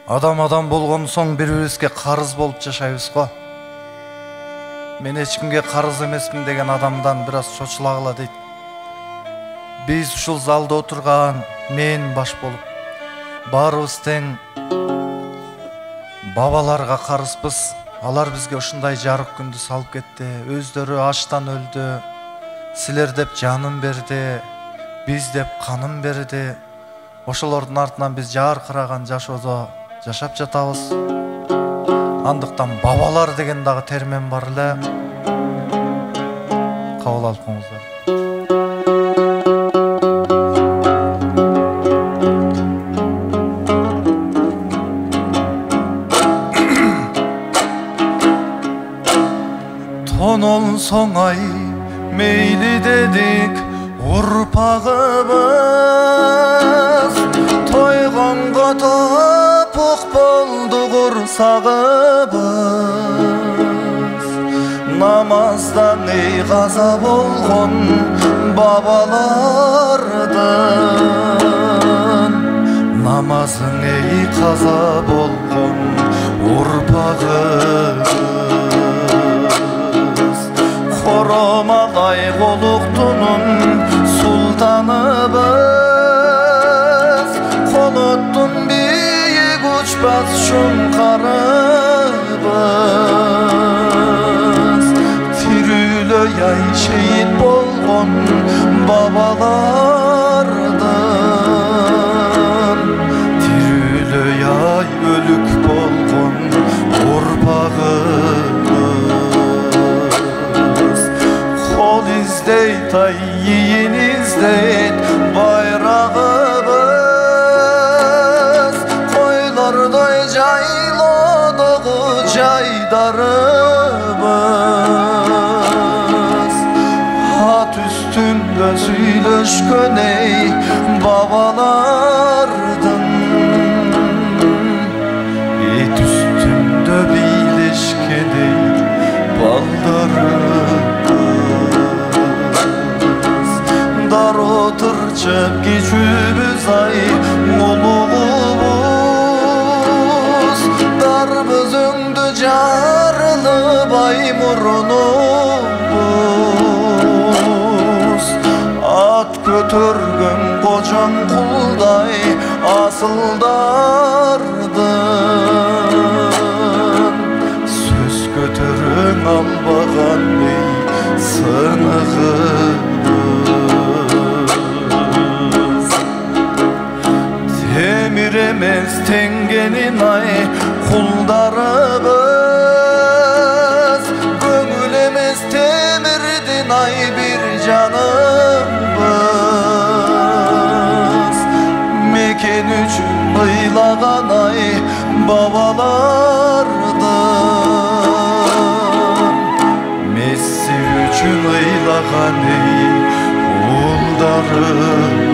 Адам болгон соң бири-бирибизге карыз болуп жашайбыз го. Мен эч кимге карыз эмесмин деген адамдан бир аз чочулагыла дейт. Биз ушул залда отурган мен баш болуп, баарыбыз тең бабаларга карызбыз. Алар бизге ушундай жарык күндү салып кетти. Өздөрү аштан өлдү. Силер деп жанын берди, биз деп канын берди. Ошолордун артынан биз жаркыраган жашоодо жашап жатабыз. Андыктан бабалар деген дагы термин бар эле. Кабыл алып коңуздар. Тонолсоң ай мейли дедик урпагыбыз, тойгонго топук болду курсагыбыз. Намаздан эй каза болгон бабалардын, намазың эй каза болгон урпагыбыз. Коромалай колуктунун султаныбыз, колоттун бийик учпас шуңкарыбыз. Тирүүлөй ай шейит болгон бабалардын, тирүүлөй ай өлүк болгон урпагыбыз. Кол издейт ай ийин издейт байрагыбыз, койлордой жайлоодогу жайдарыбыз. Ат үстүндө сүйлөшкөн эй бабалардын, эт үстүндө бийлешкен эй балдарыбыз. Дароо тырчып кечүүбүз ай улугубуз, дарбыз өңдү жарылып ай мурунубуз. Ат көтөргөн кожоң кулдай асылдардын, сөз көтөрөң албаган эй сыныгыбыз. Темир эмес теңгенин ай кулдарыбыз, көңүл эмес темирдин ай бир жаныбыз. Мекен үчүн ыйлаган ай бабалардын, Месси үчүн ыйлаган эй улдарыбыз.